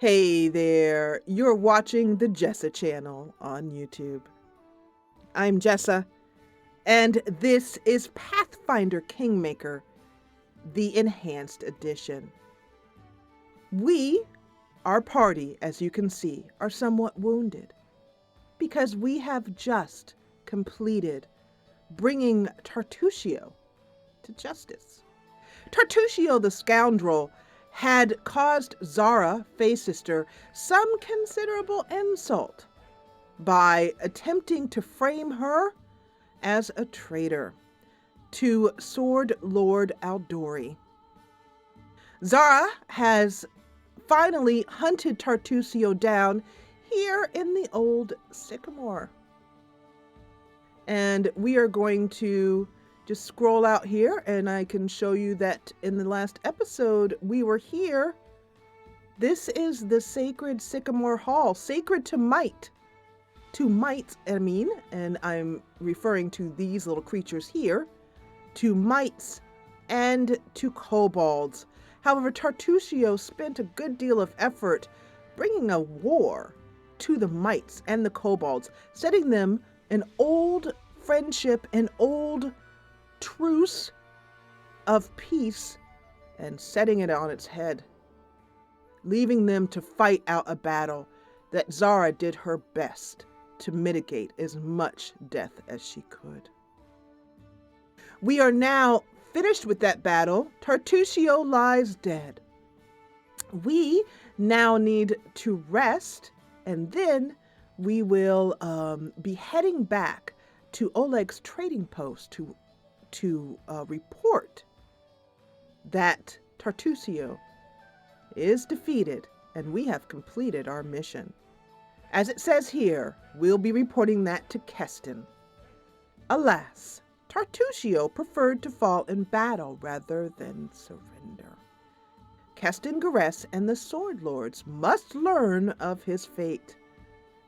Hey there, you're watching the Jessa channel on YouTube. I'm Jessa, and this is Pathfinder Kingmaker, the Enhanced Edition. We, our party, as you can see, are somewhat wounded because we have just completed bringing Tartusio to justice. Tartusio the scoundrel had caused Zara, Fae Sister, some considerable insult by attempting to frame her as a traitor to Sword Lord Aldori. Zara has finally hunted Tartusio down here in the old Sycamore. And we are going to just scroll out here and I can show you that in the last episode we were here. This is the sacred Sycamore Hall, sacred to might. To might, and I'm referring to these little creatures here, to mites and to kobolds. However, Tartusio spent a good deal of effort bringing a war to the mites and the kobolds, setting them an old friendship, an old truce of peace, and setting it on its head, leaving them to fight out a battle that Zara did her best to mitigate as much death as she could. We are now finished with that battle. Tartusio lies dead. We now need to rest, and then we will be heading back to Oleg's trading post to report that Tartusio is defeated and we have completed our mission. As it says here, we'll be reporting that to Keston. Alas, Tartusio preferred to fall in battle rather than surrender. Keston Garess and the Sword Lords must learn of his fate,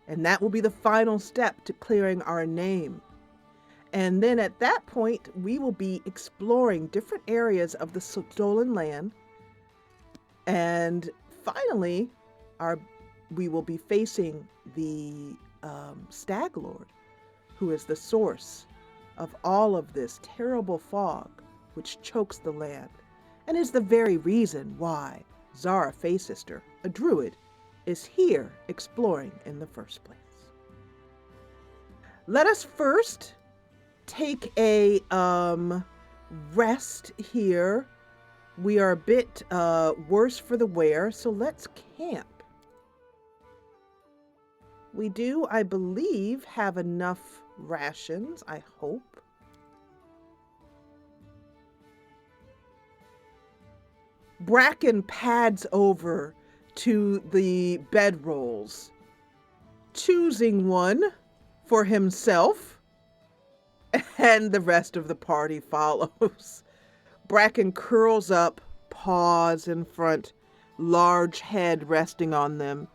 and that will be the final step to clearing our name. And then at that point, we will be exploring different areas of the stolen land. And finally, we will be facing the Stag Lord, who is the source of all of this terrible fog which chokes the land, and is the very reason why Zara, Fae Sister, a druid, is here exploring in the first place. Let us first take a rest here. We are a bit worse for the wear, so let's camp. We do, I believe, have enough rations, I hope. Bracken pads over to the bedrolls, choosing one for himself, and the rest of the party follows. Bracken curls up, paws in front, large head resting on them,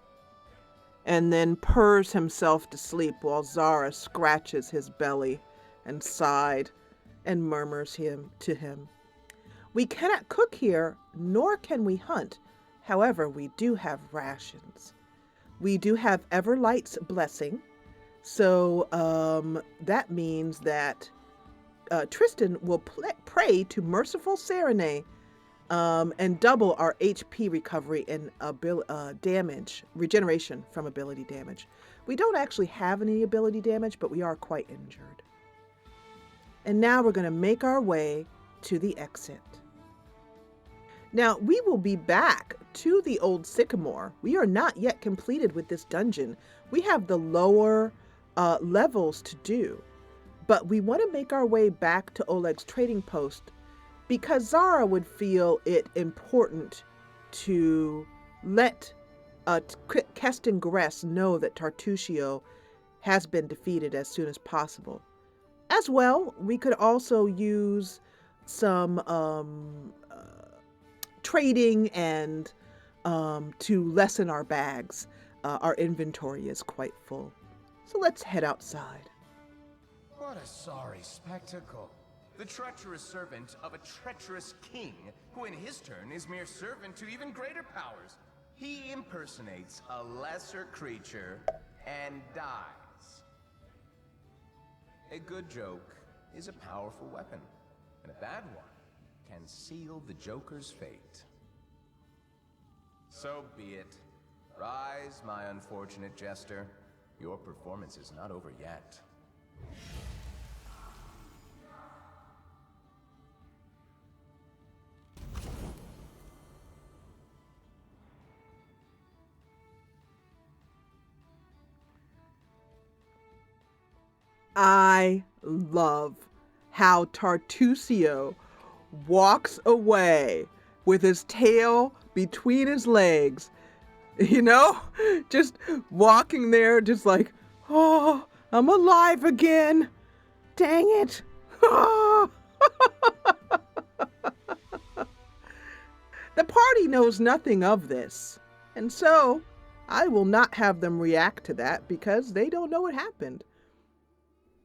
and then purrs himself to sleep while Zara scratches his belly and side and murmurs to him. We cannot cook here, nor can we hunt. However, we do have rations. We do have Everlight's blessing, so that means that Tristan will pray to Merciful Serenade and double our HP recovery and damage, regeneration from ability damage. We don't actually have any ability damage, but we are quite injured. And now we're going to make our way to the exit. Now, we will be back to the old Sycamore. We are not yet completed with this dungeon. We have the lower levels to do, but we want to make our way back to Oleg's trading post because Zara would feel it important to let Keston Garess know that Tartusio has been defeated as soon as possible. As well, we could also use some trading and to lessen our bags. Our inventory is quite full. So let's head outside. What a sorry spectacle. The treacherous servant of a treacherous king, who in his turn is mere servant to even greater powers. He impersonates a lesser creature and dies. A good joke is a powerful weapon, and a bad one can seal the Joker's fate. So be it. Rise, my unfortunate jester. Your performance is not over yet. I love how Tartusio walks away with his tail between his legs, you know, just walking there, just like, oh, I'm alive again. Dang it. The party knows nothing of this, and so I will not have them react to that because they don't know what happened.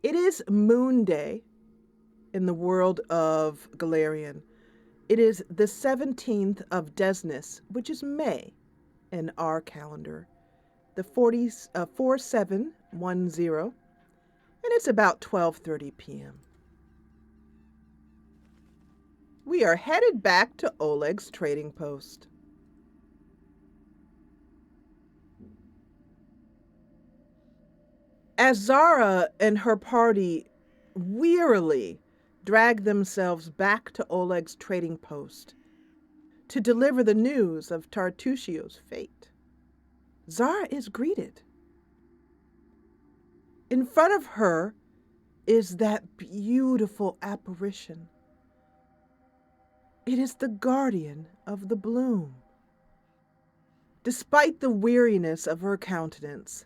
It is Moon Day in the world of Galarian. It is the 17th of Desnus, which is May in our calendar, the 4710, and it's about 12:30 p.m. We are headed back to Oleg's trading post. As Zara and her party wearily drag themselves back to Oleg's trading post to deliver the news of Tartusio's fate, Zara is greeted. In front of her is that beautiful apparition. It is the guardian of the bloom. Despite the weariness of her countenance,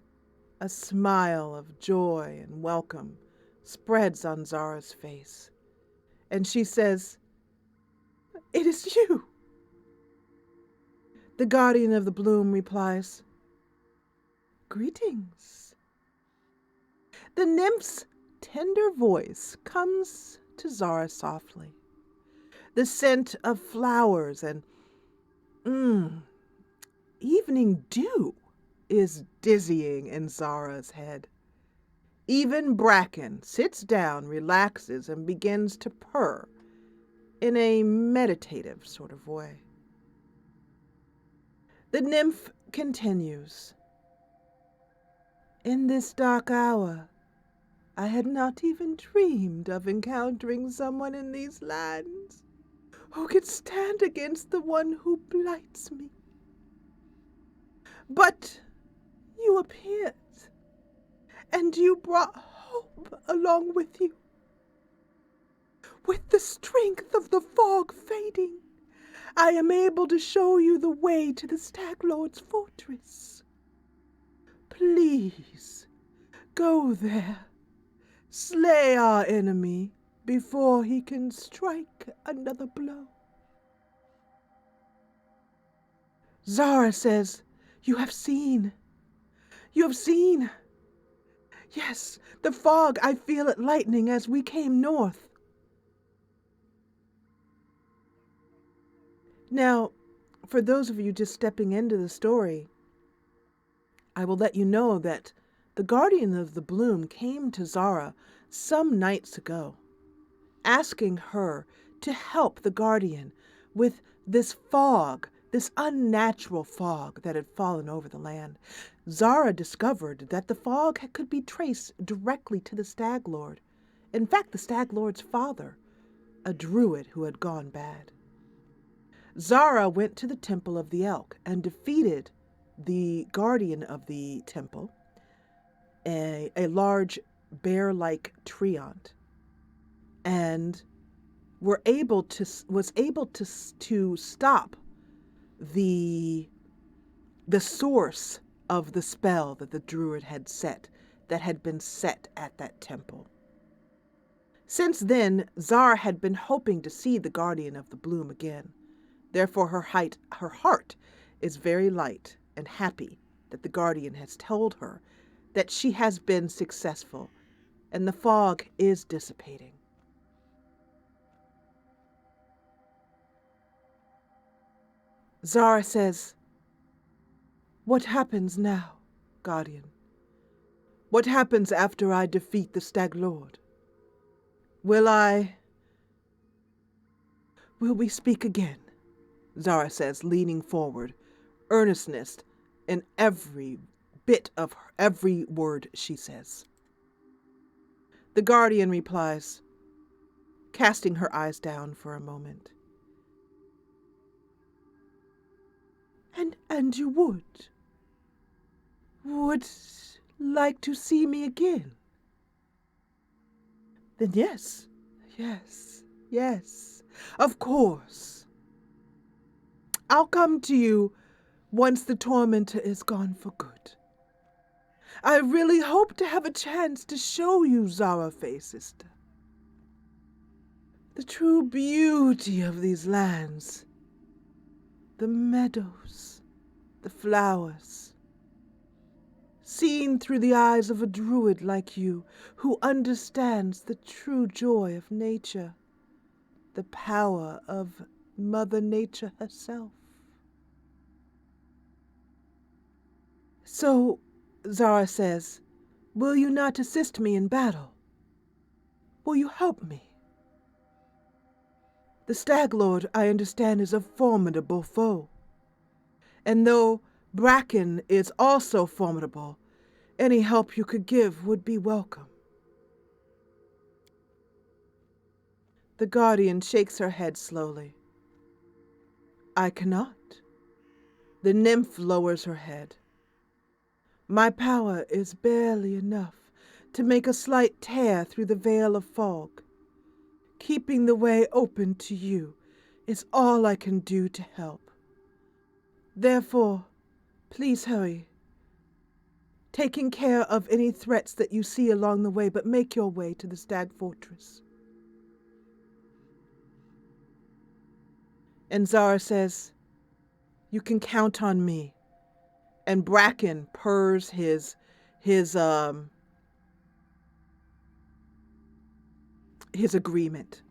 a smile of joy and welcome spreads on Zara's face, and she says, "It is you." The guardian of the bloom replies, "Greetings." The nymph's tender voice comes to Zara softly. The scent of flowers and evening dew is dizzying in Zara's head. Even Bracken sits down, relaxes, and begins to purr in a meditative sort of way. The nymph continues. In this dark hour, I had not even dreamed of encountering someone in these lands who could stand against the one who blights me. But you appeared, and you brought hope along with you. With the strength of the fog fading, I am able to show you the way to the Stag Lord's fortress. Please, go there. Slay our enemy before he can strike another blow. Zara says, You have seen. Yes, the fog, I feel it lightening as we came north. Now, for those of you just stepping into the story, I will let you know that the Guardian of the Bloom came to Zara some nights ago, asking her to help the Guardian with this fog, this unnatural fog that had fallen over the land. Zara discovered that the fog could be traced directly to the Stag Lord. In fact, the Stag Lord's father, a druid who had gone bad. Zara went to the Temple of the Elk and defeated the guardian of the temple, a large bear-like treant, and was able to stop the source of the spell that the druid had been set at that temple. Since then, Zara had been hoping to see the Guardian of the Bloom again. Therefore, her heart is very light and happy that the Guardian has told her that she has been successful and the fog is dissipating. Zara says, What happens now, Guardian? What happens after I defeat the Stag Lord? Will we speak again? Zara says, leaning forward, earnestness in every bit of every word she says. The Guardian replies, casting her eyes down for a moment. And you would like to see me again? Then yes, of course. I'll come to you once the tormentor is gone for good. I really hope to have a chance to show you, Zara Fae Sister, the true beauty of these lands. The meadows, the flowers, seen through the eyes of a druid like you, who understands the true joy of nature, the power of Mother Nature herself. So, Zara says, will you not assist me in battle? Will you help me? The Stag Lord, I understand, is a formidable foe. And though Bracken is also formidable, any help you could give would be welcome. The Guardian shakes her head slowly. I cannot. The nymph lowers her head. My power is barely enough to make a slight tear through the veil of fog. Keeping the way open to you is all I can do to help. Therefore, please hurry. Taking care of any threats that you see along the way, but make your way to the Stag Fortress. And Zara says, you can count on me. And Bracken purrs his agreement.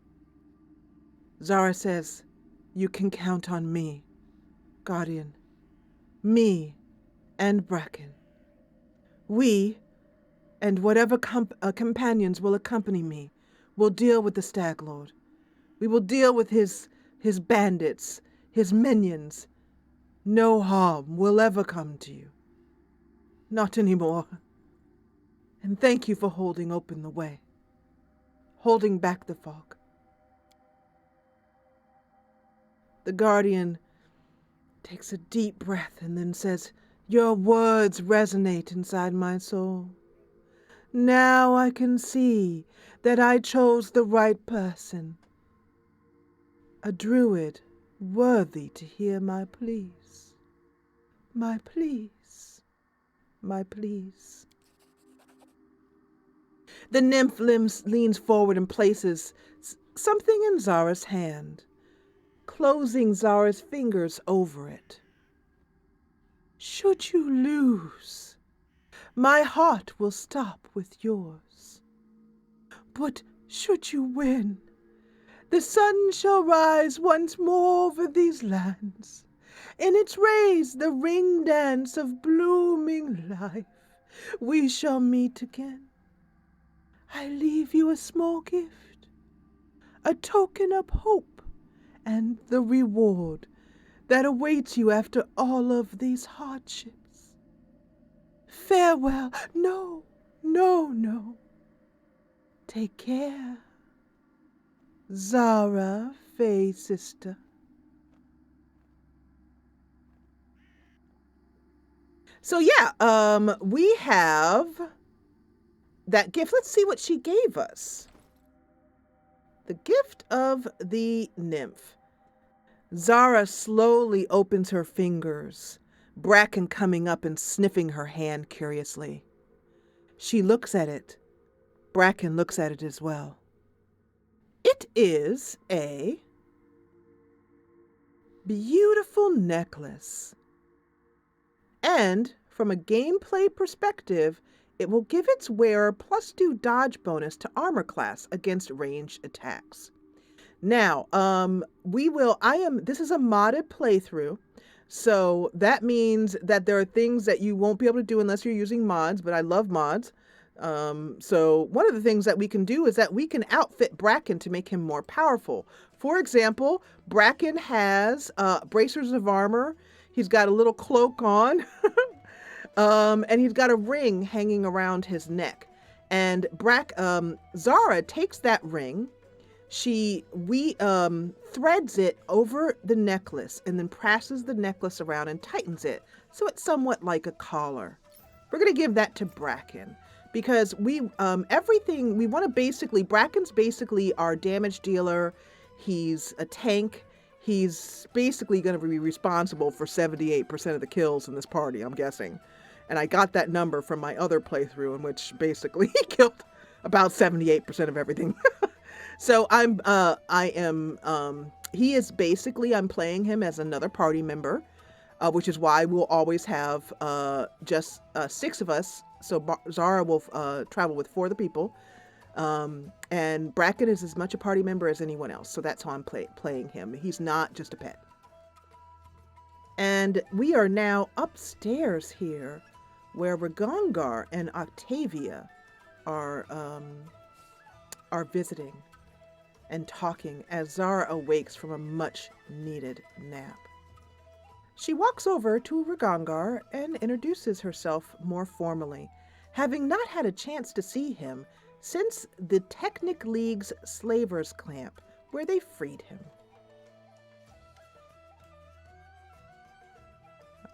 Zara says, you can count on me, Guardian. Me and Bracken. We, and whatever companions will accompany me, will deal with the Stag Lord. We will deal with his bandits, his minions. No harm will ever come to you. Not anymore. And thank you for holding open the way, holding back the fog. The Guardian takes a deep breath and then says, your words resonate inside my soul. Now I can see that I chose the right person. A druid worthy to hear my pleas. My pleas. My pleas. The nymph leans forward and places something in Zara's hand, closing Zara's fingers over it. Should you lose, my heart will stop with yours. But should you win, the sun shall rise once more over these lands. In its rays the ring dance of blooming life. We shall meet again. I leave you a small gift, a token of hope, and the reward that awaits you after all of these hardships. Farewell. No. Take care. Zara Fae Sister. So yeah, we have that gift. Let's see what she gave us. The gift of the nymph. Zara slowly opens her fingers, Bracken coming up and sniffing her hand curiously. She looks at it. Bracken looks at it as well. It is a beautiful necklace. And from a gameplay perspective, it will give its wearer +2 dodge bonus to armor class against ranged attacks. Now, this is a modded playthrough, So that means that there are things that you won't be able to do unless you're using mods, but I love mods. So one of the things that we can do is that we can outfit Bracken to make him more powerful. For example, Bracken has bracers of armor. He's got a little cloak on, and he's got a ring hanging around his neck. And Zara takes that ring. She threads it over the necklace and then presses the necklace around and tightens it so it's somewhat like a collar. We're gonna give that to Bracken because everything we want to Bracken's basically our damage dealer. He's a tank. He's basically going to be responsible for 78% of the kills in this party, I'm guessing. And I got that number from my other playthrough in which basically he killed about 78% of everything. So I'm playing him as another party member, which is why we'll always have just 6 of us. So Zara will travel with 4 of the people. And Bracken is as much a party member as anyone else. So that's how I'm playing him. He's not just a pet. And we are now upstairs here where Ragongar and Octavia are visiting and talking as Zara awakes from a much needed nap. She walks over to Ragongar and introduces herself more formally, having not had a chance to see him since the Technic League's Slavers' Camp, where they freed him.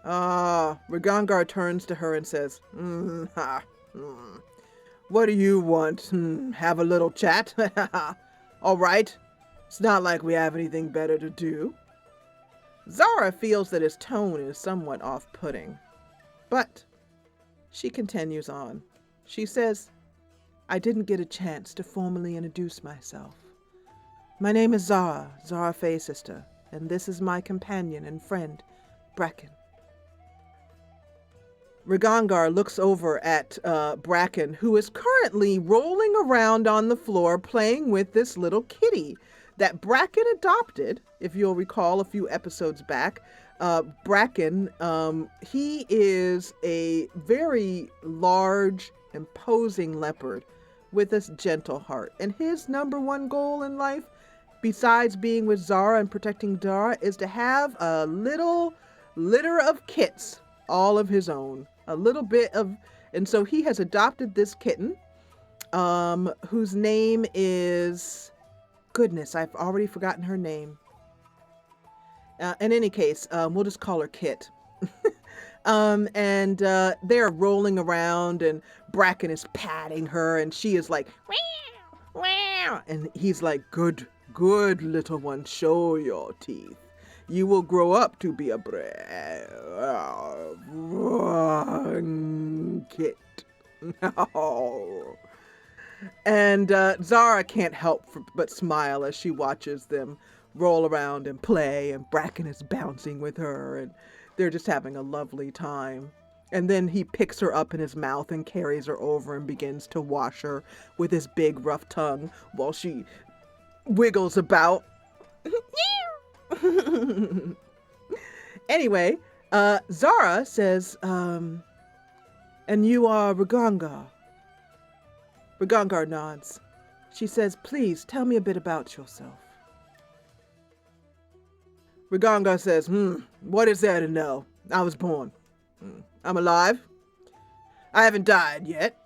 Ragongar turns to her and says, What do you want? Have a little chat? All right. It's not like we have anything better to do. Zara feels that his tone is somewhat off-putting, but she continues on. She says, I didn't get a chance to formally introduce myself. My name is Zara Faesister, and this is my companion and friend, Bracken. Ragongar looks over at Bracken, who is currently rolling around on the floor playing with this little kitty that Bracken adopted, if you'll recall a few episodes back. Bracken, he is a very large, imposing leopard with a gentle heart. And his number one goal in life, besides being with Zara and protecting Zara, is to have a little litter of kits, all of his own. And so he has adopted this kitten, whose name is, goodness, I've already forgotten her name. In any case, we'll just call her Kit. And they're rolling around and Bracken is patting her and she is like, wow, wow. And he's like, good little one, show your teeth. You will grow up to be a brave kit. No. And Zara can't help but smile as she watches them roll around and play, and Bracken is bouncing with her, and they're just having a lovely time. And then he picks her up in his mouth and carries her over and begins to wash her with his big rough tongue while she wiggles about. Anyway, Zara says, and you are Ragongar. Ragongar nods. She says, please tell me a bit about yourself. Ragongar says, what is there to know? I was born. I'm alive. I haven't died yet.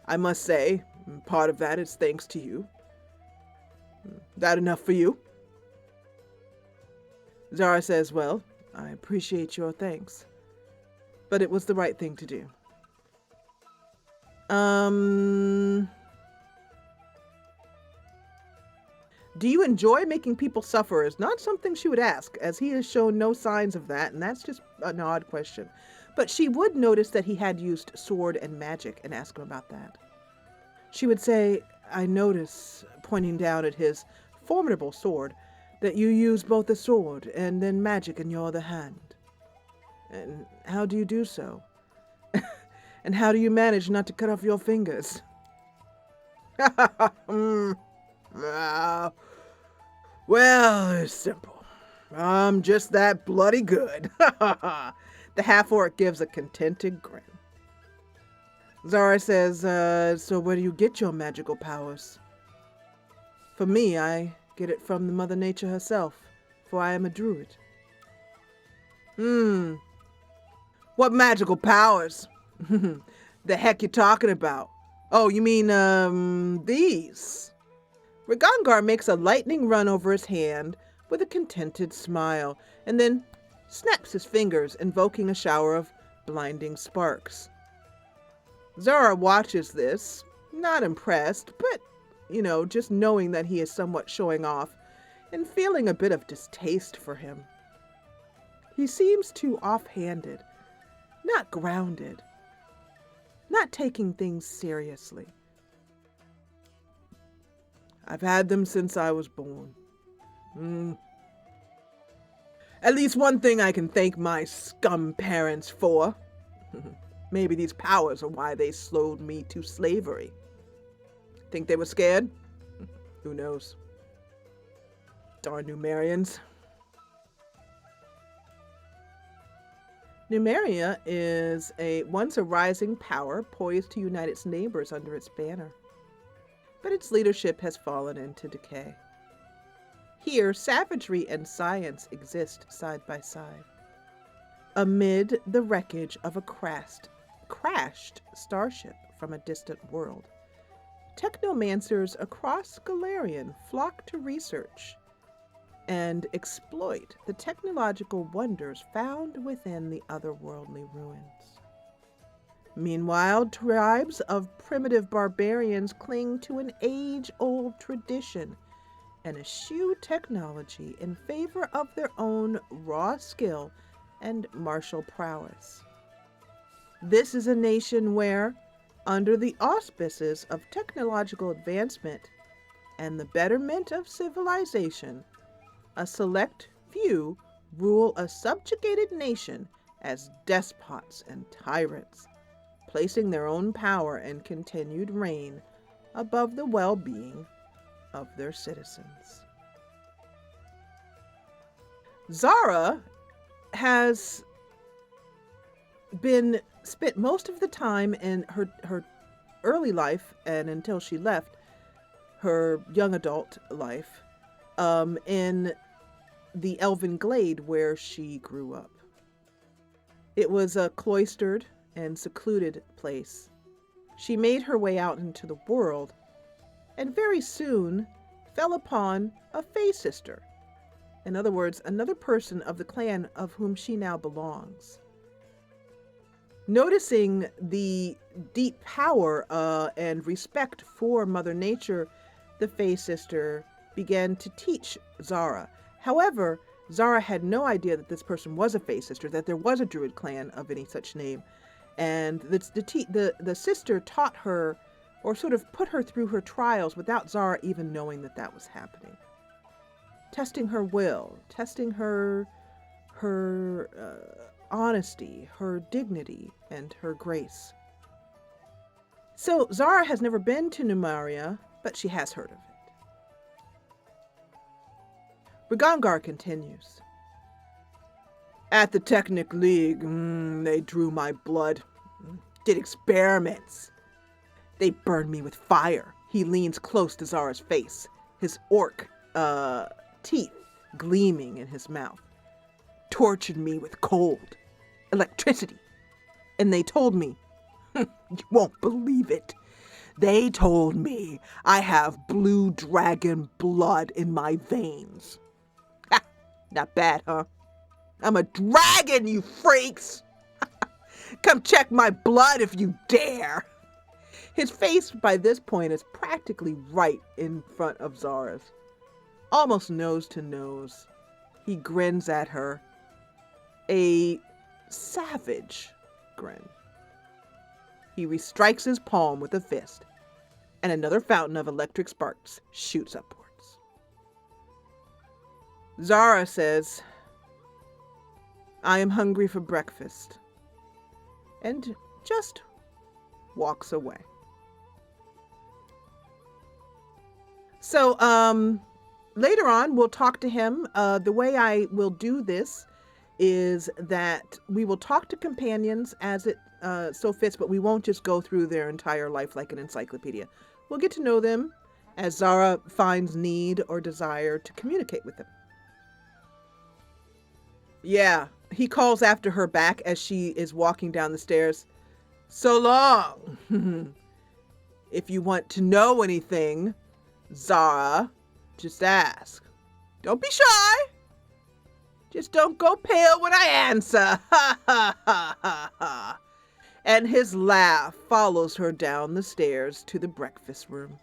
I must say, part of that is thanks to you. That enough for you? Zara says, well, I appreciate your thanks, but it was the right thing to do. Do you enjoy making people suffer is not something she would ask, as he has shown no signs of that, and that's just an odd question. But she would notice that he had used sword and magic and ask him about that. She would say, I notice, pointing down at his formidable sword, that you use both the sword and then magic in your other hand. And how do you do so? And how do you manage not to cut off your fingers? Well, it's simple. I'm just that bloody good. The half-orc gives a contented grin. Zara says, so where do you get your magical powers? For me, I get it from the Mother Nature herself, for I am a druid. What magical powers? The heck you talking about? Oh, you mean, these? Ragangar makes a lightning run over his hand with a contented smile, and then snaps his fingers, invoking a shower of blinding sparks. Zara watches this, not impressed, but, just knowing that he is somewhat showing off and feeling a bit of distaste for him. He seems too offhanded, not grounded, not taking things seriously. I've had them since I was born. At least one thing I can thank my scum parents for. Maybe these powers are why they slowed me to slavery. Think they were scared? Who knows? Darn Numerians. Numeria is once a rising power poised to unite its neighbors under its banner. But its leadership has fallen into decay. Here, savagery and science exist side by side. Amid the wreckage of a crashed starship from a distant world, technomancers across Galarian flock to research and exploit the technological wonders found within the otherworldly ruins. Meanwhile, tribes of primitive barbarians cling to an age-old tradition and eschew technology in favor of their own raw skill and martial prowess. This is a nation where, under the auspices of technological advancement and the betterment of civilization, a select few rule a subjugated nation as despots and tyrants, placing their own power and continued reign above the well-being of their citizens. Zara has spent most of the time in her early life, and until she left her young adult life, in the Elven Glade where she grew up. It was a cloistered and secluded place. She made her way out into the world, and very soon fell upon a Fey sister. In other words, another person of the clan of whom she now belongs. Noticing the deep power and respect for Mother Nature, the Fey sister began to teach Zara. However, Zara had no idea that this person was a Fey sister, that there was a druid clan of any such name. And the sister taught her, or sort of put her through her trials without Zara even knowing that that was happening. Testing her will, testing her honesty, her dignity, and her grace. So Zara has never been to Numeria, but she has heard of it. Ragangar continues. At the Technic League, they drew my blood, did experiments. They burned me with fire. He leans close to Zara's face, his orc teeth gleaming in his mouth. Tortured me with cold, electricity. And they told me, you won't believe it, they told me I have blue dragon blood in my veins. Ha! Not bad, huh? I'm a dragon, you freaks! Come check my blood if you dare! His face by this point is practically right in front of Zara's. Almost nose to nose. He grins at her. A savage grin. He restrikes his palm with a fist, and another fountain of electric sparks shoots upwards. Zara says, I am hungry for breakfast, and just walks away. So, later on, we'll talk to him. The way I will do this is that we will talk to companions as it so fits, but we won't just go through their entire life like an encyclopedia. We'll get to know them as Zara finds need or desire to communicate with them. Yeah, he calls after her back as she is walking down the stairs. So long. If you want to know anything, Zara, just ask. Don't be shy. Just don't go pale when I answer. Ha ha ha ha ha. And his laugh follows her down the stairs to the breakfast room.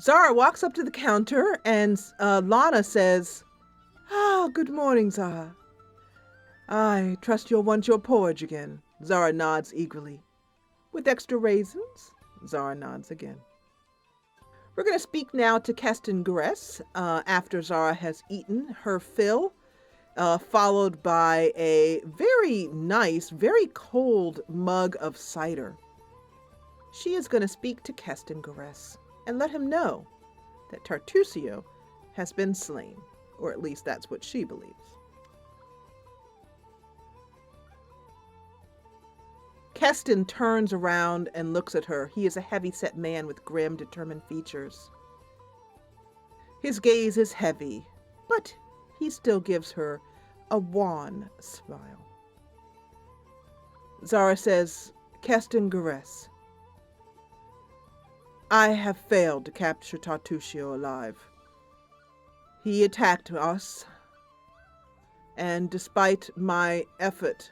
Zara walks up to the counter and Lana says, good morning, Zara. I trust you'll want your porridge again. Zara nods eagerly. With extra raisins? Zara nods again. We're going to speak now to Keston Gress after Zara has eaten her fill, followed by a very nice, very cold mug of cider. She is going to speak to Keston Gress and let him know that Tartusio has been slain, or at least that's what she believes. Keston turns around and looks at her. He is a heavy-set man with grim, determined features. His gaze is heavy, but he still gives her a wan smile. Zara says, Keston Gress, I have failed to capture Tartusio alive. He attacked us, and despite my effort,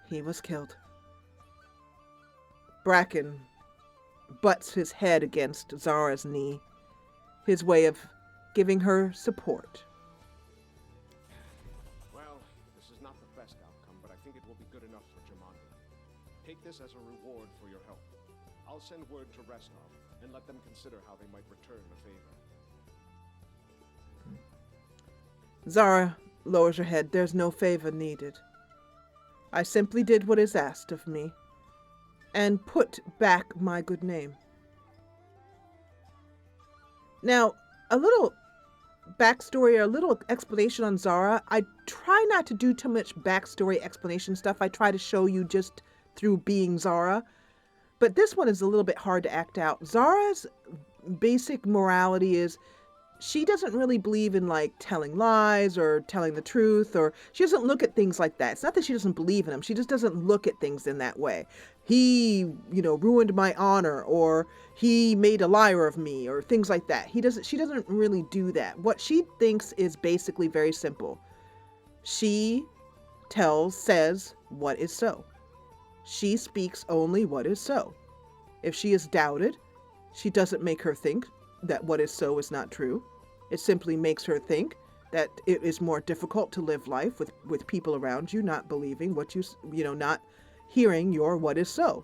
he was killed. Bracken butts his head against Zara's knee, his way of giving her support. Well, this is not the best outcome, but I think it will be good enough for Jamandi. Take this as a reward for your help. I'll send word to Restov and let them consider how they might return the favor. Zara lowers her head. There's no favor needed. I simply did what is asked of me and put back my good name. Now, a little backstory or a little explanation on Zara. I try not to do too much backstory explanation stuff. I try to show you just through being Zara. But this one is a little bit hard to act out. Zara's basic morality is she doesn't really believe in like telling lies or telling the truth, or she doesn't look at things like that. It's not that she doesn't believe in them. She just doesn't look at things in that way. He, ruined my honor, or he made a liar of me, or things like that. She doesn't really do that. What she thinks is basically very simple. She says what is so. She speaks only what is so. If she is doubted, she doesn't make her think that what is so is not true. It simply makes her think that it is more difficult to live life with people around you not believing what not hearing your what is so.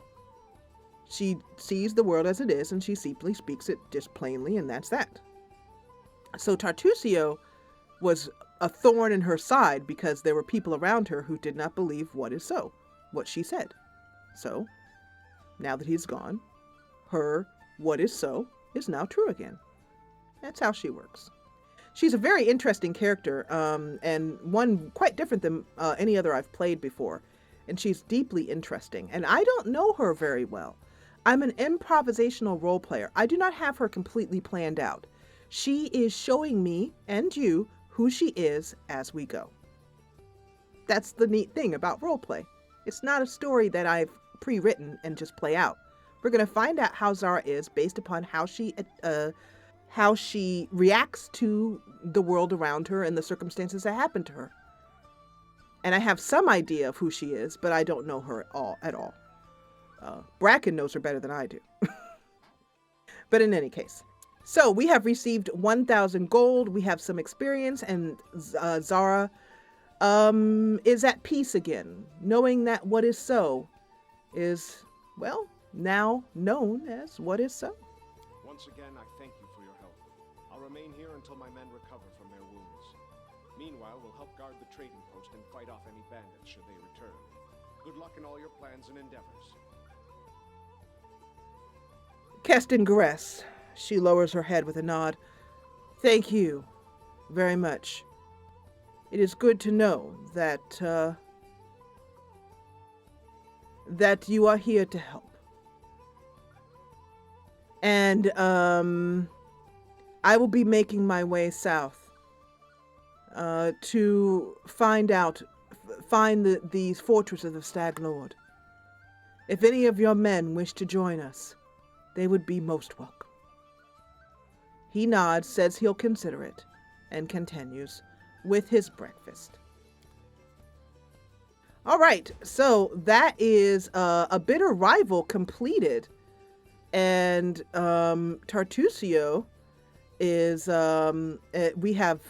She sees the world as it is, and she simply speaks it just plainly, and that's that. So Tartusio was a thorn in her side because there were people around her who did not believe what is so, what she said. So, now that he's gone, her what is so is now true again. That's how she works. She's a very interesting character, and one quite different than any other I've played before. And she's deeply interesting. And I don't know her very well. I'm an improvisational role player. I do not have her completely planned out. She is showing me and you who she is as we go. That's the neat thing about roleplay. It's not a story that I've pre-written and just play out. We're going to find out how Zara is based upon how she reacts to the world around her and the circumstances that happen to her. And I have some idea of who she is, but I don't know her at all. Bracken knows her better than I do. But in any case. So we have received 1,000 gold. We have some experience, and Zara is at peace again, knowing that what is so is, well, now known as what is so. Once again, I thank you for your help. I'll remain here until my men recover from their wounds. Meanwhile, we'll help guard the trading post and fight off any bandits should they return. Good luck in all your plans and endeavors. Keston Gress. She lowers her head with a nod. Thank you very much. It is good to know that that you are here to help. And I will be making my way south to find the fortress of the Stag Lord. If any of your men wish to join us, they would be most welcome. He nods, says he'll consider it, and continues with his breakfast. All right, so that is a bitter rival completed. And Tartusio is, we have,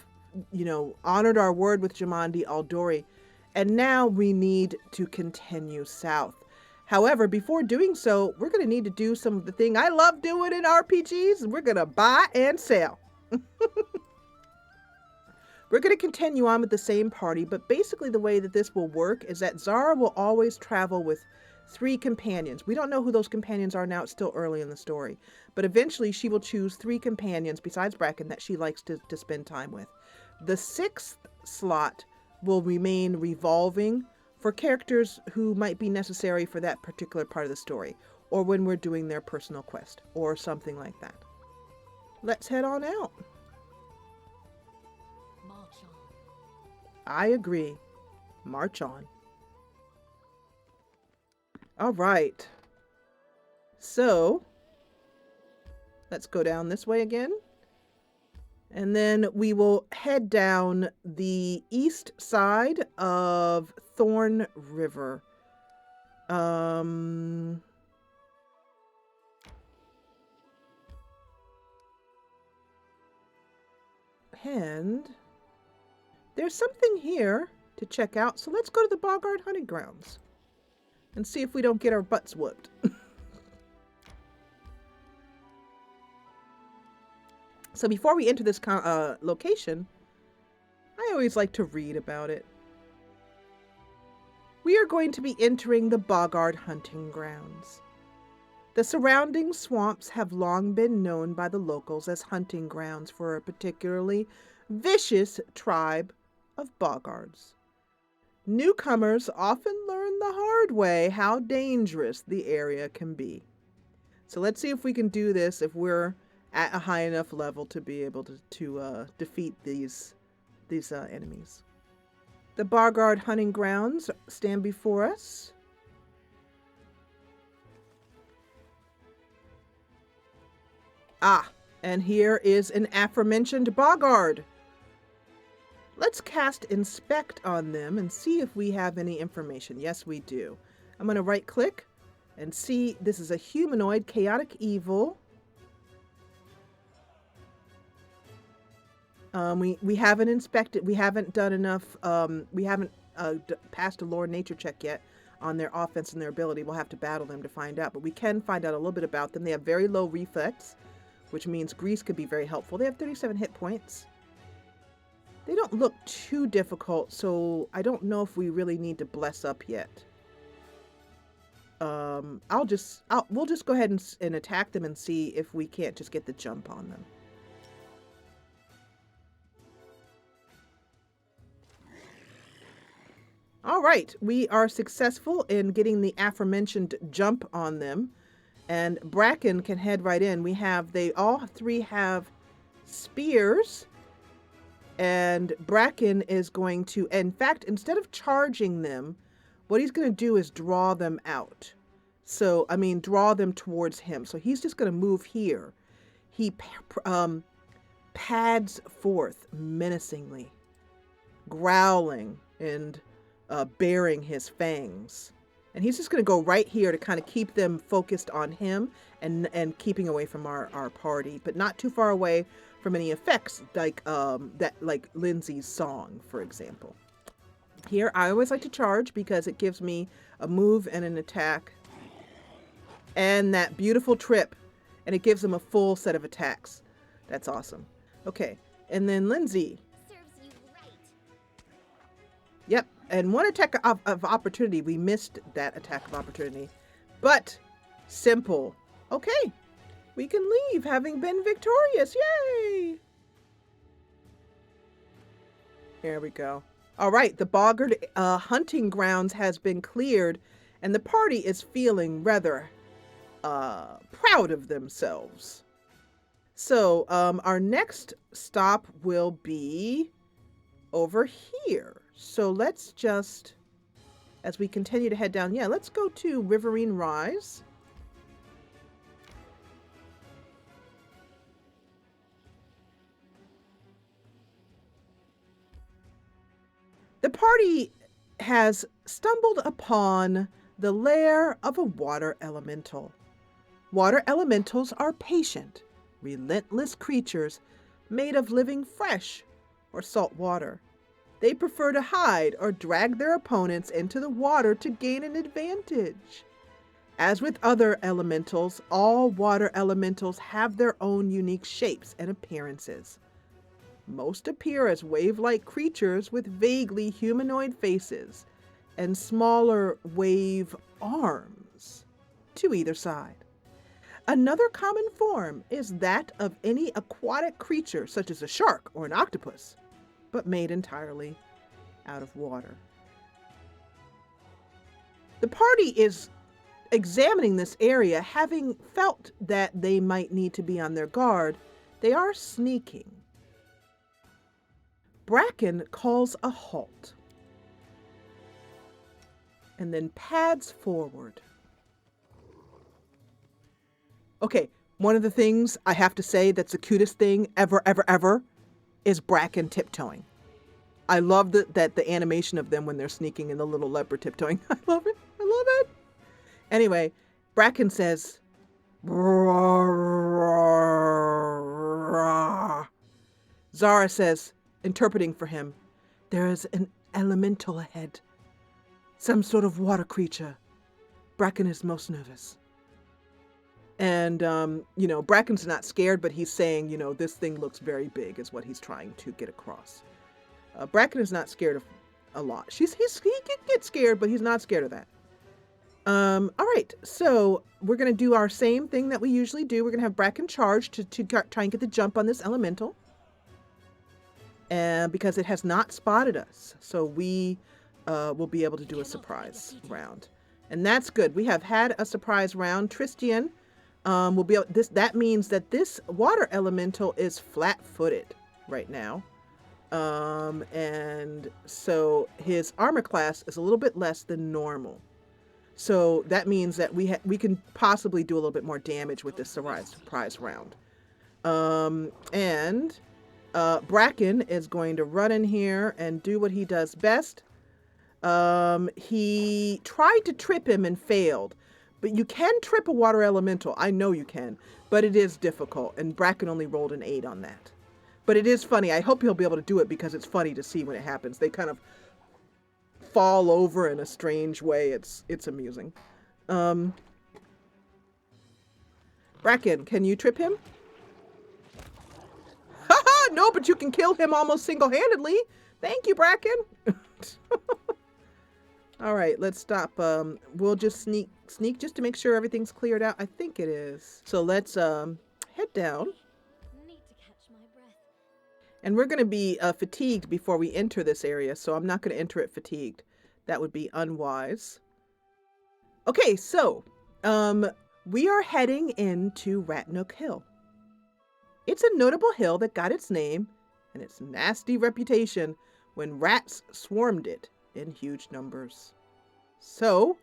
honored our word with Jamandi Aldori, and now we need to continue south. However, before doing so, we're going to need to do some of the thing I love doing in RPGs. We're going to buy and sell. We're going to continue on with the same party, but basically the way that this will work is that Zara will always travel with 3 companions. We don't know who those companions are now. It's still early in the story. But eventually she will choose 3 companions besides Bracken that she likes to spend time with. The 6th slot will remain revolving for characters who might be necessary for that particular part of the story, or when we're doing their personal quest, or something like that. Let's head on out. March on. I agree. March on. All right. So, let's go down this way again. And then we will head down the east side of Thorn River. And there's something here to check out. So let's go to the Bogard Hunting Grounds and see if we don't get our butts whooped. So before we enter this location, I always like to read about it. We are going to be entering the Bogard Hunting Grounds. The surrounding swamps have long been known by the locals as hunting grounds for a particularly vicious tribe of Bogards. Newcomers often learn the hard way how dangerous the area can be. So let's see if we can do this if we're at a high enough level to be able to defeat these enemies. The Bogard Hunting Grounds stand before us. Ah, and here is an aforementioned Bogard. Let's cast Inspect on them and see if we have any information. Yes, we do. I'm going to right click and see. This is a humanoid chaotic evil. We haven't inspected. We haven't done enough. We haven't passed a lore nature check yet on their offense and their ability. We'll have to battle them to find out. But we can find out a little bit about them. They have very low reflex, which means grease could be very helpful. They have 37 hit points. They don't look too difficult, so I don't know if we really need to bless up yet. We'll just go ahead and attack them and see if we can't just get the jump on them. All right, we are successful in getting the aforementioned jump on them, and Bracken can head right in. They all 3 have spears, and Bracken is going to, in fact, instead of charging them, what he's going to do is draw them out. So, draw them towards him. So he's just going to move here. He pads forth menacingly, growling and baring his fangs. And he's just going to go right here to kind of keep them focused on him and keeping away from our party, but not too far away from any effects like Lindsay's song, for example. Here, I always like to charge because it gives me a move and an attack and that beautiful trip, and it gives them a full set of attacks. That's awesome. Okay, and then Lindsay. Serves you right. Yep. And one attack of opportunity. We missed that attack of opportunity. But simple. Okay. We can leave having been victorious. Yay! There we go. All right, the boggart hunting grounds has been cleared, and the party is feeling rather proud of themselves. So our next stop will be over here. So let's just, as we continue to head down, yeah, let's go to Riverine Rise. The party has stumbled upon the lair of a water elemental. Water elementals are patient, relentless creatures made of living fresh or salt water. They prefer to hide or drag their opponents into the water to gain an advantage. As with other elementals, all water elementals have their own unique shapes and appearances. Most appear as wave-like creatures with vaguely humanoid faces and smaller wave arms to either side. Another common form is that of any aquatic creature such as a shark or an octopus, but made entirely out of water. The party is examining this area, having felt that they might need to be on their guard. They are sneaking. Bracken calls a halt and then pads forward. Okay, one of the things I have to say that's the cutest thing ever is Bracken tiptoeing. I love that the animation of them when they're sneaking and the little leopard tiptoeing. I love it. I love it. Anyway, Bracken says, Zara says, interpreting for him, there is an elemental ahead. Some sort of water creature. Bracken is most nervous. And, Bracken's not scared, but he's saying, this thing looks very big is what he's trying to get across. Bracken is not scared of a lot. He can get scared, but he's not scared of that. All right, so we're going to do our same thing that we usually do. We're going to have Bracken charge to try and get the jump on this elemental. And because it has not spotted us, so we will be able to do a surprise round. And that's good. We have had a surprise round. Tristian will be able, that means that this water elemental is flat-footed right now. And so his armor class is a little bit less than normal. So that means that we can possibly do a little bit more damage with this surprise round. Bracken is going to run in here and do what he does best. He tried to trip him and failed, but you can trip a water elemental. I know you can, but it is difficult, and Bracken only rolled an 8 on that. But it is funny. I hope he'll be able to do it because it's funny to see when it happens. They kind of fall over in a strange way. It's amusing. Bracken, can you trip him? Haha, no, but you can kill him almost single-handedly. Thank you, Bracken. All right, let's stop. We'll just sneak just to make sure everything's cleared out. I think it is. So let's head down. Need to catch my breath. And we're going to be fatigued before we enter this area, so I'm not going to enter it fatigued. That would be unwise. Okay, so we are heading into Ratnook Hill. It's a notable hill that got its name and its nasty reputation when rats swarmed it in huge numbers. So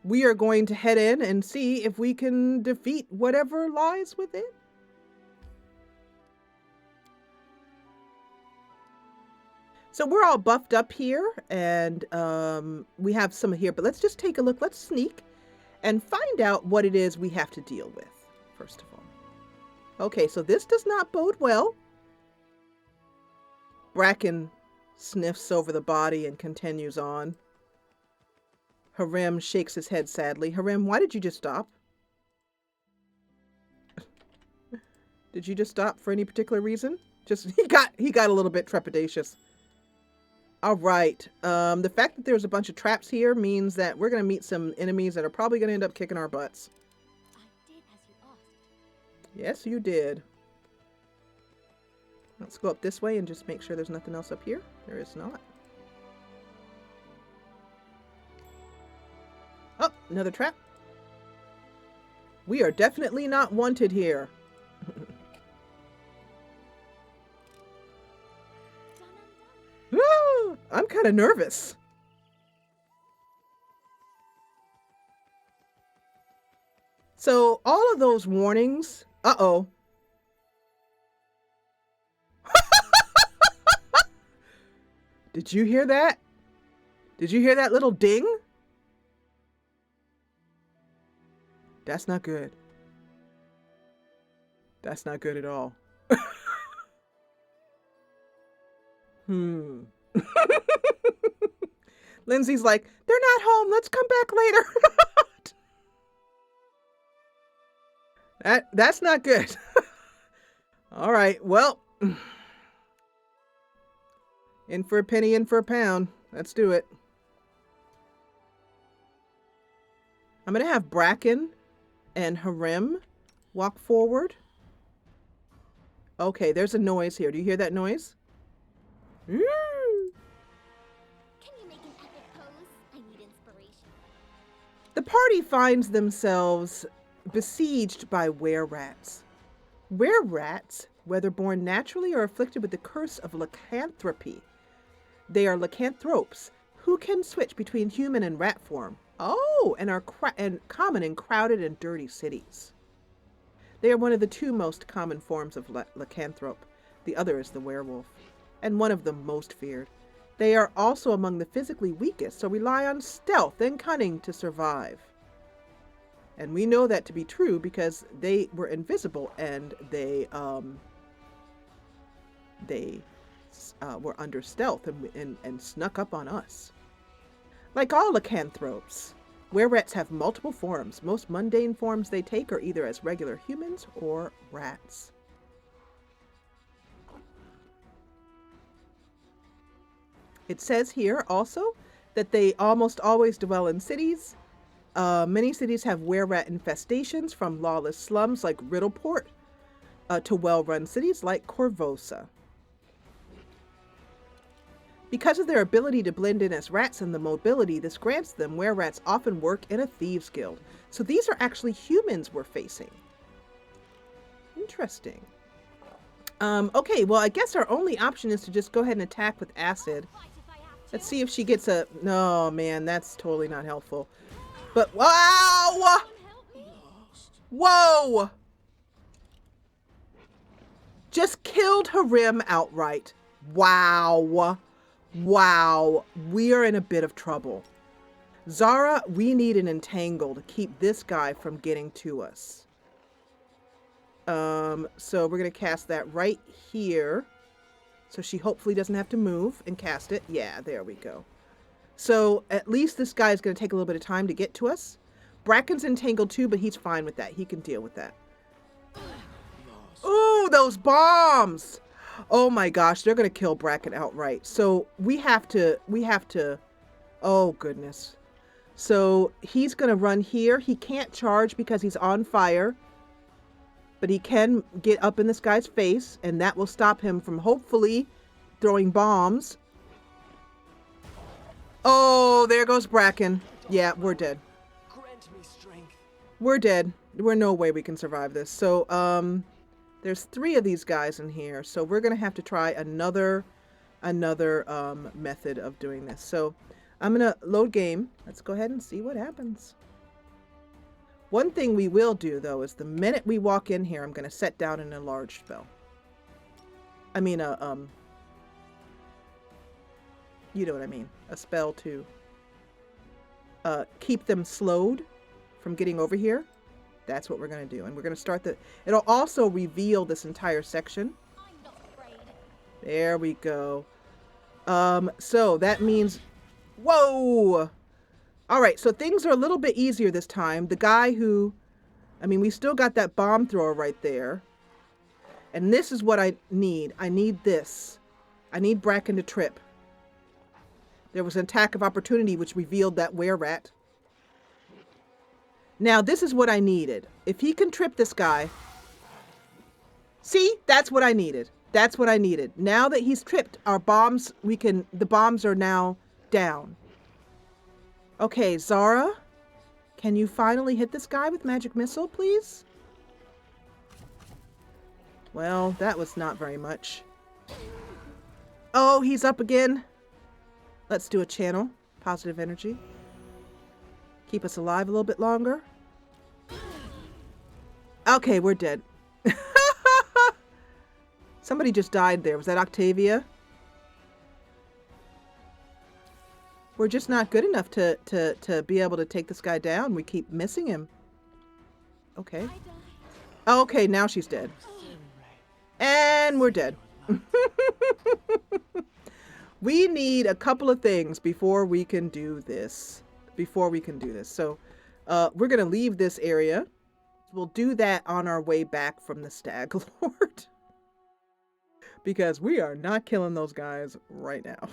we are going to head in and see if we can defeat whatever lies within. So we're all buffed up here, and we have some here, but let's just take a look. Let's sneak and find out what it is we have to deal with, first of all. Okay, so this does not bode well. Bracken sniffs over the body and continues on. Harem shakes his head sadly. Harem, why did you just stop? Did you just stop for any particular reason? Just he got a little bit trepidatious. All right. The fact that there's a bunch of traps here means that we're going to meet some enemies that are probably going to end up kicking our butts. I did as you asked. Yes, you did. Let's go up this way and just make sure there's nothing else up here. There is not. Oh, another trap. We are definitely not wanted here. Woo! I'm kind of nervous. So all of those warnings, uh-oh. Did you hear that? Did you hear that little ding? That's not good. That's not good at all. Lindsay's like, they're not home. Let's come back later. That's not good. All right. Well, in for a penny, in for a pound. Let's do it. I'm going to have Bracken and Harim walk forward. Okay, there's a noise here. Do you hear that noise? Can you make an epic pose? I need inspiration. The party finds themselves besieged by wererats. Wererats, whether born naturally or afflicted with the curse of lycanthropy. They are lycanthropes who can switch between human and rat form. Oh, and are common in crowded and dirty cities. They are one of the two most common forms of lycanthrope. The other is the werewolf, and one of them most feared. They are also among the physically weakest, so rely on stealth and cunning to survive. And we know that to be true because they were invisible and they were under stealth and snuck up on us. Like all lycanthropes, wererats have multiple forms. Most mundane forms they take are either as regular humans or rats. It says here also that they almost always dwell in cities. Many cities have wererat infestations, from lawless slums like Riddleport to well-run cities like Corvosa. Because of their ability to blend in as rats and the mobility this grants them, wererats often work in a thieves' guild. So these are actually humans we're facing. Interesting. Okay, well, I guess our only option is to just go ahead and attack with acid. Let's see if she gets a... No, man, that's totally not helpful. But, wow! Whoa! Just killed Harim outright. Wow. Wow. We are in a bit of trouble. Zara, we need an entangle to keep this guy from getting to us. So we're going to cast that right here. So she hopefully doesn't have to move and cast it. Yeah, there we go. So at least this guy is going to take a little bit of time to get to us. Bracken's entangled too, but he's fine with that. He can deal with that. Ooh, those bombs! Oh my gosh, they're going to kill Bracken outright. So we have to, oh goodness. So he's going to run here. He can't charge because he's on fire. But he can get up in this guy's face, and that will stop him from hopefully throwing bombs. Oh, there goes Bracken. Yeah, we're dead. Grant me strength. We're dead. We're no way we can survive this. So, there's 3 of these guys in here. So we're going to have to try another method of doing this. So I'm going to load game. Let's go ahead and see what happens. One thing we will do, though, is the minute we walk in here, I'm going to set down an enlarged spell. I mean, you know what I mean. A spell to keep them slowed from getting over here. That's what we're going to do. And we're going to start it'll also reveal this entire section. I'm not afraid. There we go. So that means, whoa! All right, so things are a little bit easier this time. The guy who, I mean, we still got that bomb thrower right there. And this is what I need. I need this. I need Bracken to trip. There was an attack of opportunity which revealed that wererat. Now, this is what I needed. If he can trip this guy, See, that's what I needed. That's what I needed. Now that he's tripped, our bombs, the bombs are now down. Okay, Zara, can you finally hit this guy with magic missile, please? Well, that was not very much. Oh, he's up again. Let's do a channel. Positive energy. Keep us alive a little bit longer. Okay, we're dead. Somebody just died there. Was that Octavia? We're just not good enough to be able to take this guy down. We keep missing him. Okay. Okay, now she's dead. And we're dead. We need a couple of things before we can do this. So we're going to leave this area. We'll do that on our way back from the Stag Lord. Because we are not killing those guys right now.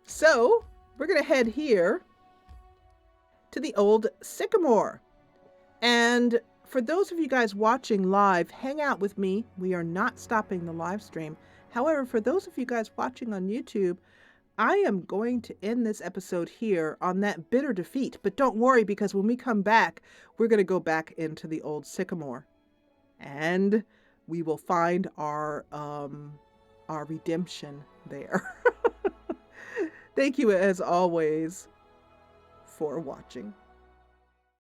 So we're going to head here to the old Sycamore. And for those of you guys watching live, hang out with me. We are not stopping the live stream. However, for those of you guys watching on YouTube, I am going to end this episode here on that bitter defeat. But don't worry, because when we come back, we're going to go back into the old Sycamore. And we will find our redemption there. Thank you, as always, for watching.